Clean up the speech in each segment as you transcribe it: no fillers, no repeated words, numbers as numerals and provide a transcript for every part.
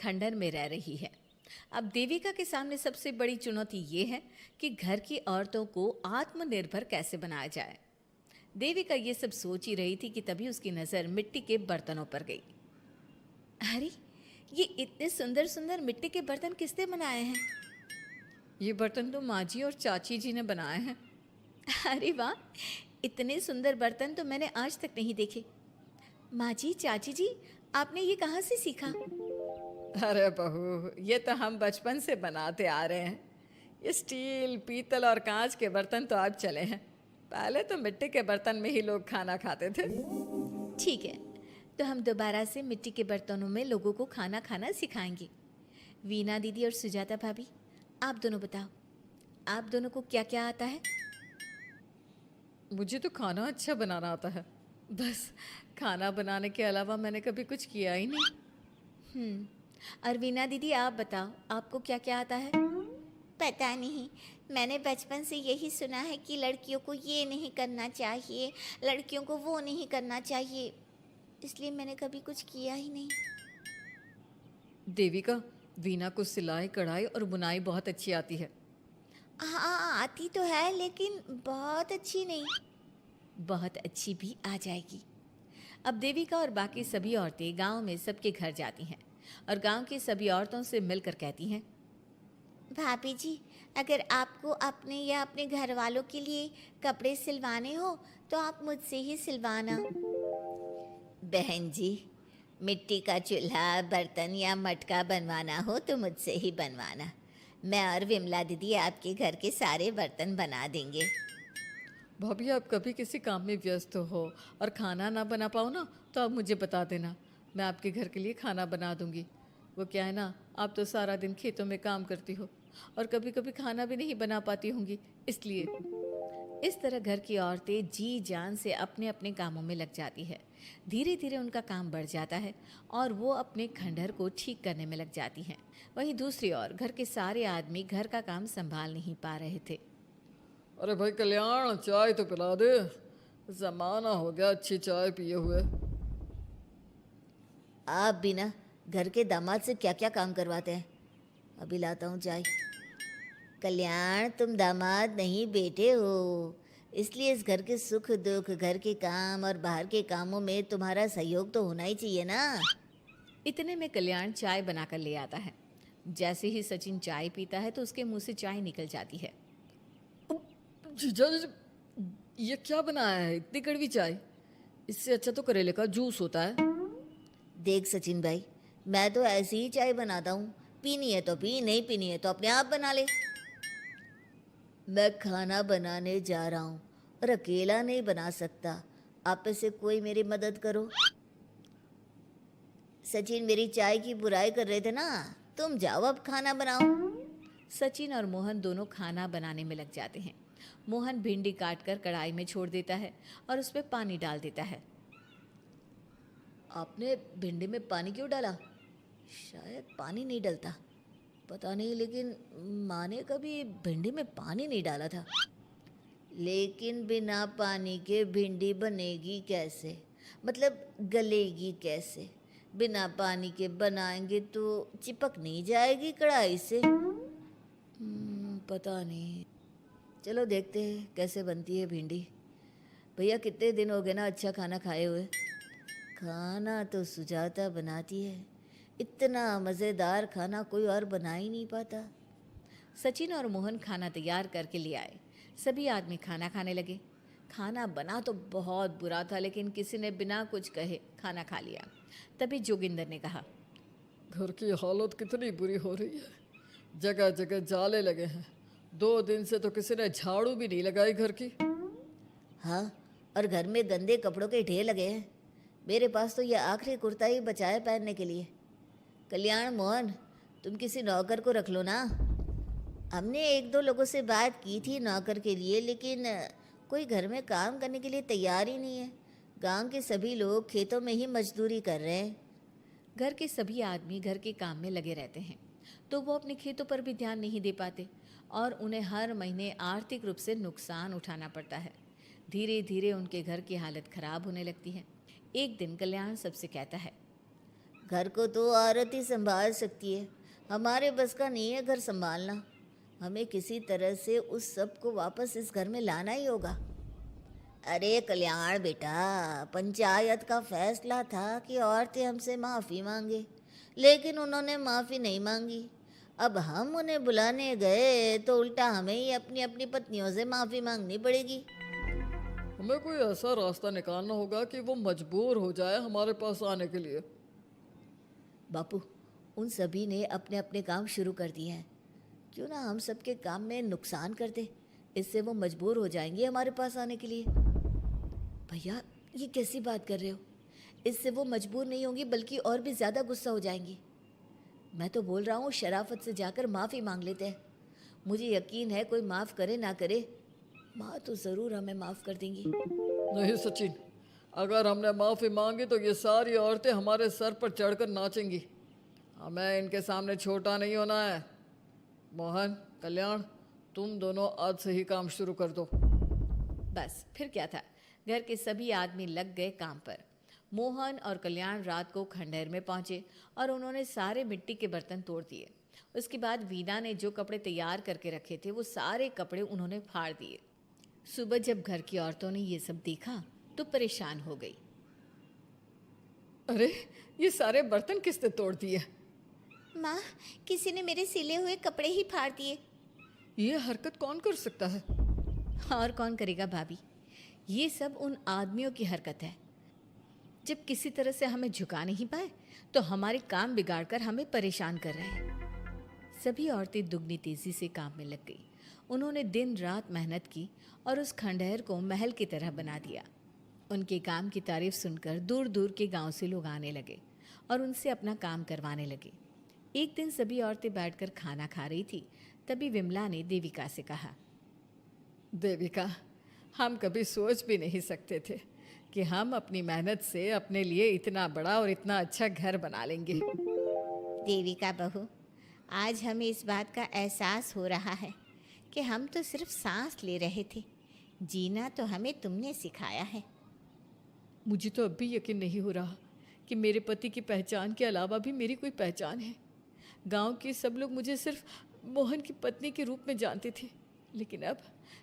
खंडहर में रह रही है। अब देविका के सामने सबसे बड़ी चुनौती ये है कि घर की औरतों को आत्मनिर्भर कैसे बनाया जाए। देविका ये सब सोच ही रही थी कि तभी उसकी नज़र मिट्टी के बर्तनों पर गई। अरे, ये इतने सुंदर सुंदर मिट्टी के बर्तन किसने बनाए हैं? ये बर्तन तो माँ जी और चाची जी ने बनाए हैं। अरे वाह, इतने सुंदर बर्तन तो मैंने आज तक नहीं देखे। माँ जी, चाची जी, आपने ये कहाँ से सीखा? अरे बहू, ये तो हम बचपन से बनाते आ रहे हैं। ये स्टील, पीतल और कांच के बर्तन तो अब चले हैं। पहले तो मिट्टी के बर्तन में ही लोग खाना खाते थे। ठीक है, तो हम दोबारा से मिट्टी के बर्तनों में लोगों को खाना खाना सिखाएंगे। वीना दीदी और सुजाता भाभी, आप दोनों बताओ, आप दोनों को क्या क्या आता है? मुझे तो खाना अच्छा बनाना आता है। बस खाना बनाने के अलावा मैंने कभी कुछ किया ही नहीं। और वीना दीदी, आप बताओ, आपको क्या क्या आता है? पता नहीं, मैंने बचपन से यही सुना है कि लड़कियों को ये नहीं करना चाहिए, लड़कियों को वो नहीं करना चाहिए, इसलिए मैंने कभी कुछ किया ही नहीं। देविका, वीना को सिलाई, कढ़ाई और बुनाई बहुत अच्छी आती है। हाँ, आती तो है, लेकिन बहुत अच्छी नहीं। बहुत अच्छी भी आ जाएगी। अब देविका और बाकी सभी औरतें गांव में सबके घर जाती हैं और गांव की सभी औरतों से मिलकर कहती हैं, भाभी जी, अगर आपको अपने या अपने घर वालों के लिए कपड़े सिलवाने हो तो आप मुझसे ही सिलवाना। बहन जी, मिट्टी का चूल्हा, बर्तन या मटका बनवाना हो तो मुझसे ही बनवाना। मैं और विमला दीदी आपके घर के सारे बर्तन बना देंगे। भाभी, आप कभी किसी काम में व्यस्त हो और खाना ना बना पाओ ना, तो आप मुझे बता देना, मैं आपके घर के लिए खाना बना दूंगी। वो क्या है ना, आप तो सारा दिन खेतों में काम करती हो और कभी कभी खाना भी नहीं बना पाती होंगी, इसलिए। इस तरह घर की औरतें जी जान से अपने अपने कामों में लग जाती है। धीरे धीरे उनका काम बढ़ जाता है और वो अपने खंडहर को ठीक करने में लग जाती हैं। वहीं दूसरी ओर घर के सारे आदमी घर का काम संभाल नहीं पा रहे थे। अरे भाई कल्याण, चाय तो पिला दे, जमाना हो गया अच्छी चाय पिए हुए। आप भी ना घर के दामाद से क्या क्या काम करवाते हैं। अभी लाता हूँ चाय। कल्याण, तुम दामाद नहीं बेटे हो, इसलिए इस घर के सुख दुख, घर के काम और बाहर के कामों में तुम्हारा सहयोग तो होना ही चाहिए ना। इतने में कल्याण चाय बनाकर ले आता है। जैसे ही सचिन चाय पीता है तो उसके मुंह से चाय निकल जाती है। जीजा जी, ये क्या बनाया है, इतनी कड़वी चाय? इससे अच्छा तो करेले का जूस होता है। देख सचिन भाई, मैं तो ऐसी ही चाय बनाता हूँ, पीनी है तो पी, नहीं पीनी है तो अपने आप बना ले। मैं खाना बनाने जा रहा हूँ और अकेला नहीं बना सकता, आप में से कोई मेरी मदद करो। सचिन मेरी चाय की बुराई कर रहे थे ना, तुम जाओ अब खाना बनाओ। सचिन और मोहन दोनों खाना बनाने में लग जाते हैं। मोहन भिंडी काटकर कढ़ाई में छोड़ देता है और उसमें पानी डाल देता है। आपने भिंडी में पानी क्यों डाला? शायद पानी नहीं डलता, पता नहीं, लेकिन माँ ने कभी भिंडी में पानी नहीं डाला था। लेकिन बिना पानी के भिंडी बनेगी कैसे, मतलब गलेगी कैसे? बिना पानी के बनाएंगे तो चिपक नहीं जाएगी कढ़ाई से? पता नहीं, चलो देखते हैं कैसे बनती है भिंडी। भैया, कितने दिन हो गए ना अच्छा खाना खाए हुए। खाना तो सुजाता बनाती है, इतना मज़ेदार खाना कोई और बना ही नहीं पाता। सचिन और मोहन खाना तैयार करके ले आए। सभी आदमी खाना खाने लगे। खाना बना तो बहुत बुरा था, लेकिन किसी ने बिना कुछ कहे खाना खा लिया। तभी जोगिंदर ने कहा, घर की हालत कितनी बुरी हो रही है, जगह जगह जाले लगे हैं, 2 दिन से तो किसी ने झाड़ू भी नहीं लगाई घर की। हाँ, और घर में गंदे कपड़ों के ढेर लगे हैं। मेरे पास तो यह आखिरी कुर्ता ही बचा है पहनने के लिए। कल्याण, मोहन, तुम किसी नौकर को रख लो ना। हमने 1-2 लोगों से बात की थी नौकर के लिए, लेकिन कोई घर में काम करने के लिए तैयार ही नहीं है। गांव के सभी लोग खेतों में ही मजदूरी कर रहे हैं। घर के सभी आदमी घर के काम में लगे रहते हैं, तो वो अपने खेतों पर भी ध्यान नहीं दे पाते और उन्हें हर महीने आर्थिक रूप से नुकसान उठाना पड़ता है। धीरे धीरे उनके घर की हालत खराब होने लगती है। एक दिन कल्याण सबसे कहता है, घर को तो औरत ही संभाल सकती है, हमारे बस का नहीं है घर संभालना। हमें किसी तरह से उस सब को वापस इस घर में लाना ही होगा। अरे कल्याण बेटा, पंचायत का फैसला था कि औरतें हमसे माफ़ी मांगे, लेकिन उन्होंने माफ़ी नहीं मांगी। अब हम उन्हें बुलाने गए तो उल्टा हमें ही अपनी अपनी पत्नियों से माफ़ी मांगनी पड़ेगी। हमें कोई ऐसा रास्ता निकालना होगा कि वो मजबूर हो जाए हमारे पास आने के लिए। बापू, उन सभी ने अपने अपने काम शुरू कर दिए हैं, क्यों ना हम सबके काम में नुकसान कर दे, इससे वो मजबूर हो जाएंगे हमारे पास आने के लिए। भैया, ये कैसी बात कर रहे हो? इससे वो मजबूर नहीं होंगी बल्कि और भी ज़्यादा गुस्सा हो जाएंगी। मैं तो बोल रहा हूँ शराफत से जाकर माफ़ी मांग लेते हैं। मुझे यकीन है कोई माफ़ करे ना करे, माँ तो ज़रूर हमें माफ़ कर देंगी। नहीं सचिन, अगर हमने माफ़ी मांगी तो ये सारी औरतें हमारे सर पर चढ़कर नाचेंगी। हमें इनके सामने छोटा नहीं होना है। मोहन, कल्याण, तुम दोनों आज से ही काम शुरू कर दो। बस फिर क्या था, घर के सभी आदमी लग गए काम पर। मोहन और कल्याण रात को खंडहर में पहुंचे और उन्होंने सारे मिट्टी के बर्तन तोड़ दिए। उसके बाद वीना ने जो कपड़े तैयार करके रखे थे वो सारे कपड़े उन्होंने फाड़ दिए। सुबह जब घर की औरतों ने ये सब देखा तो परेशान हो गई। अरे, ये सारे बर्तन किसने तोड़ दिए? माँ, किसी ने मेरे सिले हुए कपड़े ही फाड़ दिए। ये हरकत कौन कर सकता है? और कौन करेगा भाभी, ये सब उन आदमियों की हरकत है। जब किसी तरह से हमें झुका नहीं पाए तो हमारे काम बिगाड़कर हमें परेशान कर रहे हैं। सभी औरतें दुगनी तेजी से काम में लग गई। उन्होंने दिन रात मेहनत की और उस खंडहर को महल की तरह बना दिया। उनके काम की तारीफ सुनकर दूर दूर के गांव से लोग आने लगे और उनसे अपना काम करवाने लगे। एक दिन सभी औरतें बैठकर खाना खा रही थी, तभी विमला ने देविका से कहा, देविका, हम कभी सोच भी नहीं सकते थे कि हम अपनी मेहनत से अपने लिए इतना बड़ा और इतना अच्छा घर बना लेंगे। देविका बहू, आज हमें इस बात का एहसास हो रहा है कि हम तो सिर्फ सांस ले रहे थे, जीना तो हमें तुमने सिखाया है। मुझे तो अब भी यकीन नहीं हो रहा कि मेरे पति की पहचान के अलावा भी मेरी कोई पहचान है। गांव के सब लोग मुझे सिर्फ मोहन की पत्नी के रूप में जानते थे, लेकिन अब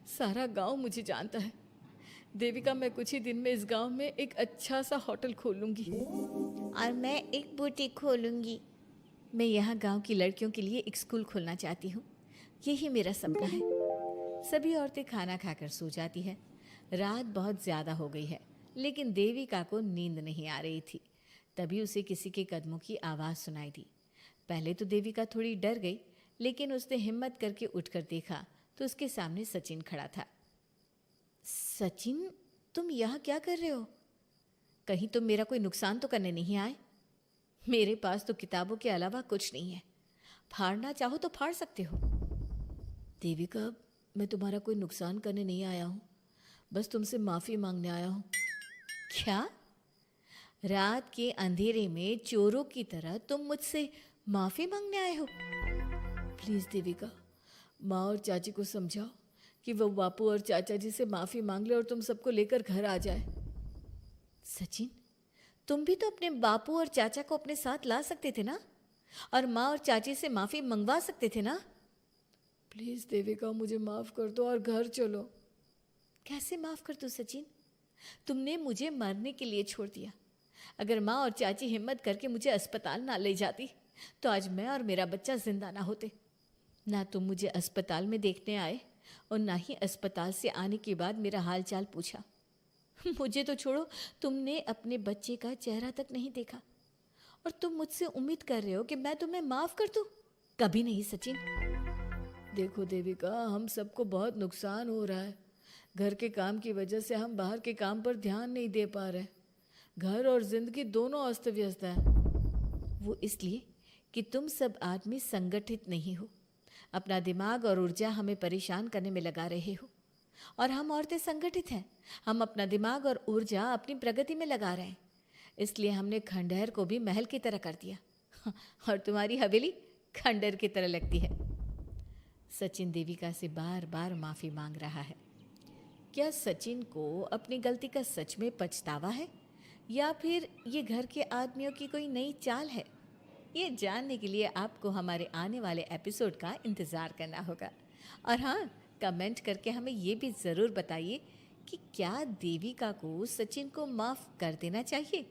सारा गांव मुझे जानता है। देविका, मैं कुछ ही दिन में इस गांव में एक अच्छा सा होटल खोलूंगी। और मैं एक बुटीक खोलूंगी। मैं यहाँ गांव की लड़कियों के लिए एक स्कूल खोलना चाहती हूँ, यही मेरा सपना है। सभी औरतें खाना खाकर सो जाती है। रात बहुत ज़्यादा हो गई है, लेकिन देविका को नींद नहीं आ रही थी। तभी उसे किसी के कदमों की आवाज़ सुनाई दी। पहले तो देविका थोड़ी डर गई, लेकिन उसने हिम्मत करके उठकर देखा तो उसके सामने सचिन खड़ा था। सचिन, तुम यहाँ क्या कर रहे हो? कहीं तुम मेरा कोई नुकसान तो करने नहीं आए? मेरे पास तो किताबों के अलावा कुछ नहीं है, फाड़ना चाहो तो फाड़ सकते हो। देविका, मैं तुम्हारा कोई नुकसान करने नहीं आया हूँ, बस तुमसे माफ़ी मांगने आया हूँ। क्या? रात के अंधेरे में चोरों की तरह तुम मुझसे माफ़ी मांगने आए हो? प्लीज़ देविका, माँ और चाची को समझाओ कि वो बापू और चाचा जी से माफ़ी मांग ले और तुम सबको लेकर घर आ जाए। सचिन, तुम भी तो अपने बापू और चाचा को अपने साथ ला सकते थे ना, और माँ और चाची से माफ़ी मंगवा सकते थे ना। प्लीज़ देविका, मुझे माफ़ कर दो और घर चलो। कैसे माफ़ कर दूँ सचिन? तुमने मुझे मरने के लिए छोड़ दिया। अगर माँ और चाची हिम्मत करके मुझे अस्पताल ना ले जाती तो आज मैं और मेरा बच्चा जिंदा ना होते। ना तुम मुझे अस्पताल में देखने आए और ना ही अस्पताल से आने के बाद मेरा हाल चाल पूछा। मुझे तो छोड़ो, तुमने अपने बच्चे का चेहरा तक नहीं देखा और तुम मुझसे उम्मीद कर रहे हो कि मैं तुम्हें माफ़ कर दूँ? कभी नहीं सचिन। देखो देविका, हम सबको बहुत नुकसान हो रहा है। घर के काम की वजह से हम बाहर के काम पर ध्यान नहीं दे पा रहे। घर और जिंदगी दोनों अस्त व्यस्त है। वो इसलिए कि तुम सब आदमी संगठित नहीं हो, अपना दिमाग और ऊर्जा हमें परेशान करने में लगा रहे हो। और हम औरतें संगठित हैं, हम अपना दिमाग और ऊर्जा अपनी प्रगति में लगा रहे हैं। इसलिए हमने खंडहर को भी महल की तरह कर दिया और तुम्हारी हवेली खंडहर की तरह लगती है। सचिन देविका से बार बार माफ़ी मांग रहा है। क्या सचिन को अपनी गलती का सच में पछतावा है या फिर ये घर के आदमियों की कोई नई चाल है? ये जानने के लिए आपको हमारे आने वाले एपिसोड का इंतज़ार करना होगा। और हाँ, कमेंट करके हमें ये भी ज़रूर बताइए कि क्या देविका को सचिन को माफ़ कर देना चाहिए?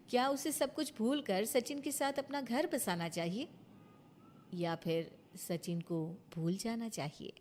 क्या उसे सब कुछ भूलकर सचिन के साथ अपना घर बसाना चाहिए? या फिर सचिन को भूल जाना चाहिए?